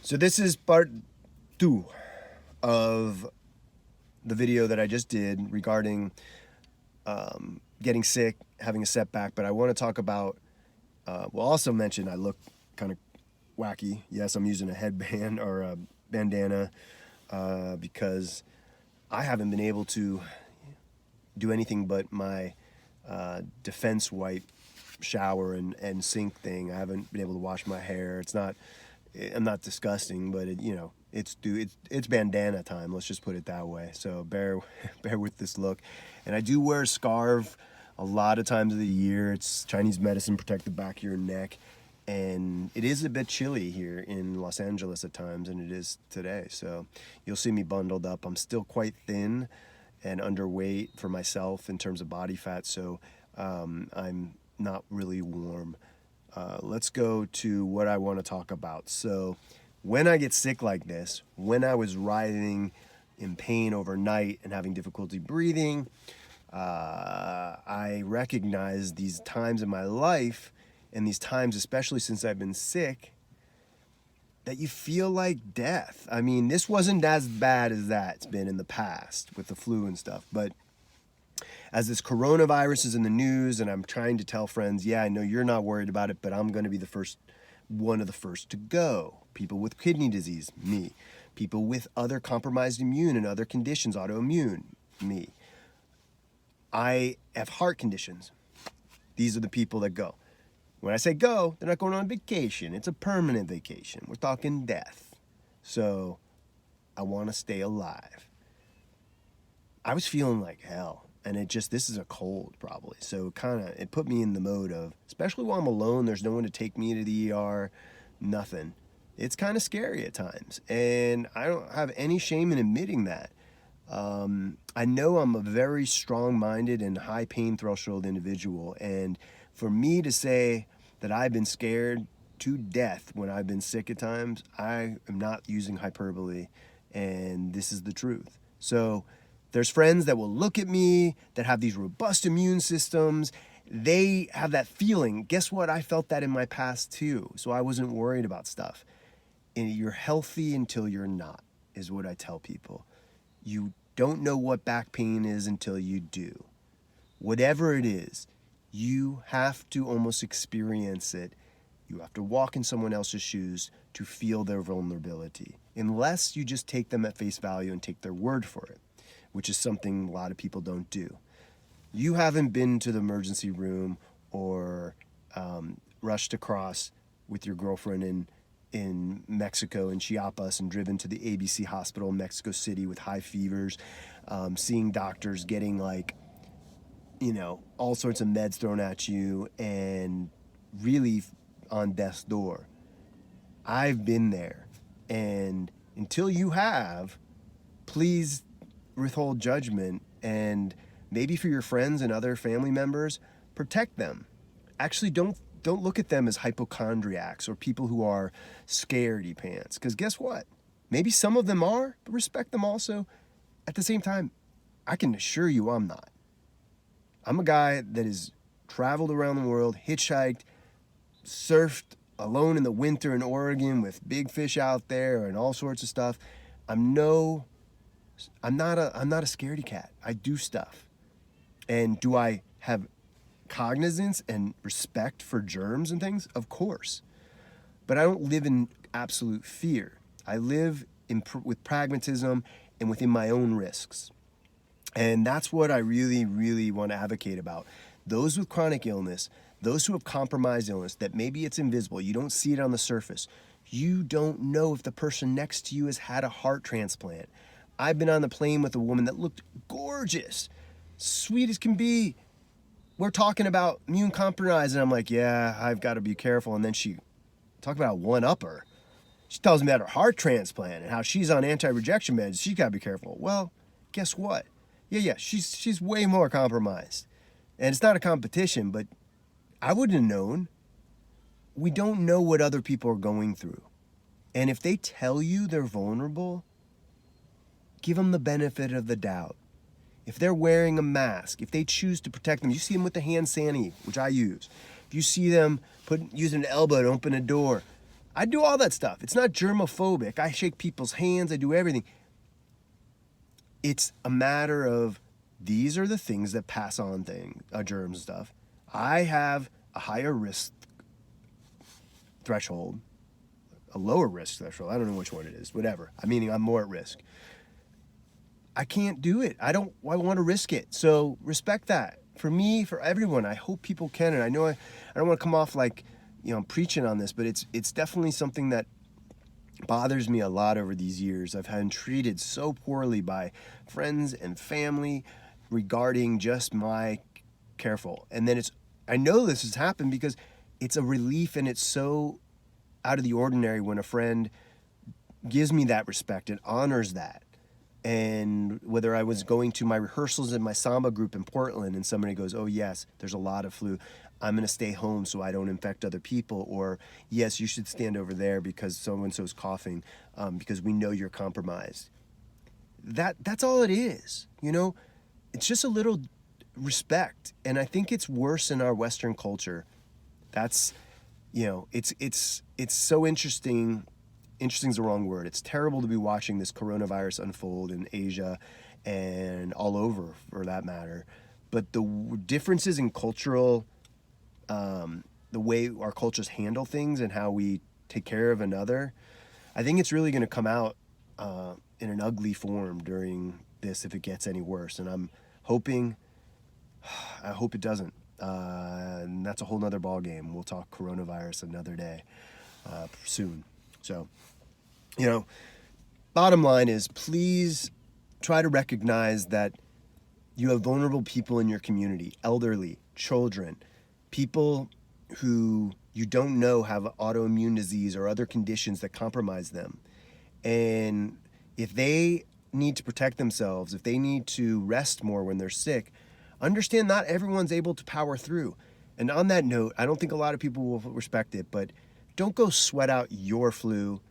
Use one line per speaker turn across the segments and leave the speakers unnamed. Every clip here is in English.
So this is part 2 of the video that I just did regarding getting sick, having a setback. But I want to talk about, well, also mention I look kind of wacky. Yes, I'm using a headband or a bandana because I haven't been able to do anything but my defense wipe shower and sink thing. I haven't been able to wash my hair. I'm not disgusting, but it's bandana time. Let's just put it that way. So bear with this look. And I do wear a scarf a lot of times of the year. It's Chinese medicine, protect the back of your neck. And it is a bit chilly here in Los Angeles at times, and it is today. So you'll see me bundled up. I'm still quite thin and underweight for myself in terms of body fat, so I'm not really warm. Let's go to what I want to talk about. So when I get sick like this, when I was writhing in pain overnight and having difficulty breathing, I recognize these times in my life, and these times, especially since I've been sick, that you feel like death. I mean, this wasn't as bad as that's been in the past with the flu and stuff, but as this coronavirus is in the news and I'm trying to tell friends, yeah, I know you're not worried about it, but I'm going to be one of the first to go. People with kidney disease, me. People with other compromised immune and other conditions, autoimmune, me. I have heart conditions. These are the people that go. When I say go, they're not going on vacation. It's a permanent vacation. We're talking death. So I want to stay alive. I was feeling like hell. And this is a cold probably. So it put me in the mode of, especially while I'm alone, there's no one to take me to the ER, nothing. It's kind of scary at times. And I don't have any shame in admitting that. I know I'm a very strong-minded and high pain threshold individual. And for me to say that I've been scared to death when I've been sick at times, I am not using hyperbole, and this is the truth. So there's friends that will look at me that have these robust immune systems. They have that feeling. Guess what? I felt that in my past too, so I wasn't worried about stuff. And you're healthy until you're not, is what I tell people. You don't know what back pain is until you do. Whatever it is, you have to almost experience it. You have to walk in someone else's shoes to feel their vulnerability, unless you just take them at face value and take their word for it, which is something a lot of people don't do. You haven't been to the emergency room or rushed across with your girlfriend in Mexico, in Chiapas, and driven to the ABC hospital in Mexico City with high fevers, seeing doctors getting all sorts of meds thrown at you and really on death's door. I've been there. And until you have, please withhold judgment, and maybe for your friends and other family members, protect them. Actually, don't look at them as hypochondriacs or people who are scaredy pants, because guess what? Maybe some of them are, but respect them also. At the same time, I can assure you I'm not. I'm a guy that has traveled around the world, hitchhiked, surfed alone in the winter in Oregon with big fish out there and all sorts of stuff. I'm not a scaredy cat. I do stuff. And do I have cognizance and respect for germs and things? Of course. But I don't live in absolute fear. I live with pragmatism and within my own risks. And that's what I really, really want to advocate about. Those with chronic illness, those who have compromised illness, that maybe it's invisible, you don't see it on the surface. You don't know if the person next to you has had a heart transplant. I've been on the plane with a woman that looked gorgeous, sweet as can be. We're talking about immune compromised, and I'm like, yeah, I've got to be careful. And then she talk about a one-upper. She tells me about her heart transplant and how she's on anti-rejection meds. She's got to be careful. Well, guess what? Yeah, she's way more compromised. And it's not a competition, but I wouldn't have known. We don't know what other people are going through. And if they tell you they're vulnerable, give them the benefit of the doubt. If they're wearing a mask, if they choose to protect them, you see them with the hand sanitizer, which I use. If you see them using an elbow to open a door, I do all that stuff. It's not germophobic. I shake people's hands. I do everything. It's a matter of these are the things that pass on germs and stuff. I have a higher risk threshold, a lower risk threshold. I don't know which one it is. Whatever. Meaning I'm more at risk. I can't do it. I want to risk it. So respect that. For me, for everyone, I hope people can. And I know I don't want to come off like, I'm preaching on this, but it's definitely something that bothers me a lot over these years. I've been treated so poorly by friends and family regarding just my careful. And then I know this has happened because it's a relief, and it's so out of the ordinary when a friend gives me that respect and honors that. And whether I was going to my rehearsals in my samba group in Portland and somebody goes, oh yes, there's a lot of flu, I'm going to stay home so I don't infect other people. Or yes, you should stand over there because so-and-so's coughing because we know you're compromised. That's all it is. It's just a little respect. And I think it's worse in our Western culture. That's, it's so interesting. Interesting is the wrong word. It's terrible to be watching this coronavirus unfold in Asia and all over, for that matter. But the differences in cultural, the way our cultures handle things and how we take care of another, I think it's really going to come out in an ugly form during this if it gets any worse. And I hope it doesn't. And that's a whole nother ball game. We'll talk coronavirus another day soon. So, bottom line is, please try to recognize that you have vulnerable people in your community, elderly, children, people who you don't know have autoimmune disease or other conditions that compromise them. And if they need to protect themselves, if they need to rest more when they're sick, understand not everyone's able to power through. And on that note, I don't think a lot of people will respect it, but don't go sweat out your flu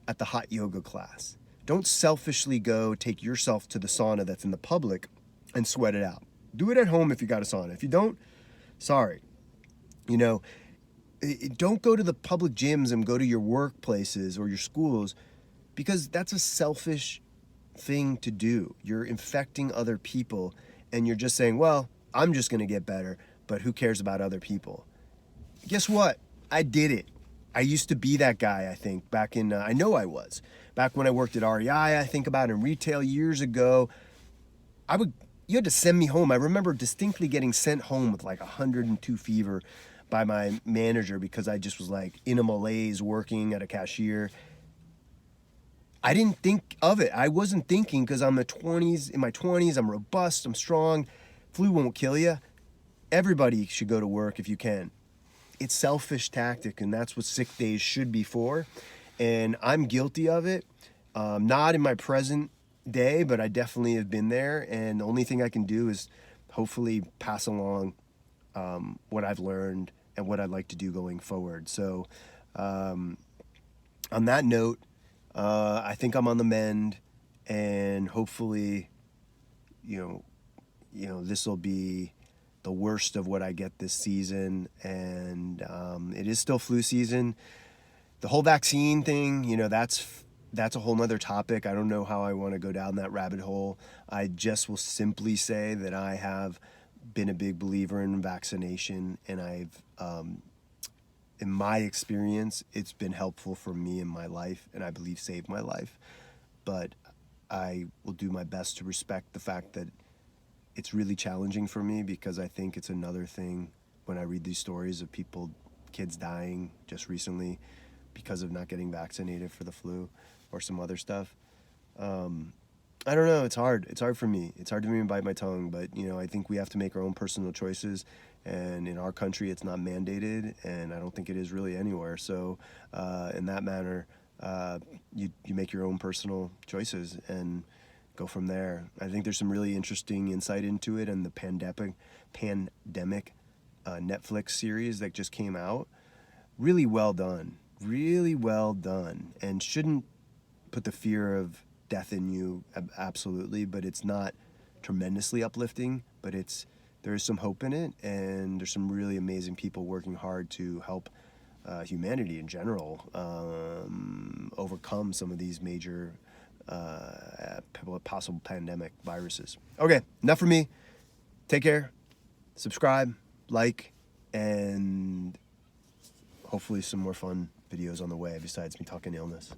at the hot yoga class. Don't selfishly go take yourself to the sauna that's in the public and sweat it out. Do it at home if you got a sauna. If you don't, sorry. Don't go to the public gyms and go to your workplaces or your schools, because that's a selfish thing to do. You're infecting other people and you're just saying, well, I'm just going to get better, but who cares about other people? Guess what? I did it. I used to be that guy, I think, back in, I know I was. Back when I worked at REI, I think about in retail years ago, you had to send me home. I remember distinctly getting sent home with like 102 fever by my manager because I just was like in a malaise working at a cashier. I didn't think of it. I wasn't thinking because in my 20s, I'm robust, I'm strong. Flu won't kill you. Everybody should go to work if you can. It's selfish tactic, and that's what sick days should be for. And I'm guilty of it. Not in my present day, but I definitely have been there. And the only thing I can do is hopefully pass along what I've learned and what I'd like to do going forward. So on that note, I think I'm on the mend, and hopefully, this will be the worst of what I get this season. And it is still flu season. The whole vaccine thing, that's a whole nother topic. I don't know how I want to go down that rabbit hole. I just will simply say that I have been a big believer in vaccination, and I've, in my experience, it's been helpful for me in my life, and I believe saved my life. But I will do my best to respect the fact that it's really challenging for me, because I think it's another thing when I read these stories of kids dying just recently because of not getting vaccinated for the flu or some other stuff. I don't know. It's hard. It's hard for me. It's hard to me bite my tongue, but I think we have to make our own personal choices. And in our country, it's not mandated, and I don't think it is really anywhere. So, in that manner, you make your own personal choices and go from there. I think there's some really interesting insight into it, and the pandemic Netflix series that just came out. Really well done, and shouldn't put the fear of death in you, absolutely, but it's not tremendously uplifting, but there is some hope in it, and there's some really amazing people working hard to help humanity in general overcome some of these major possible pandemic viruses. Okay, enough from me. Take care, subscribe, like, and hopefully some more fun videos on the way besides me talking illness.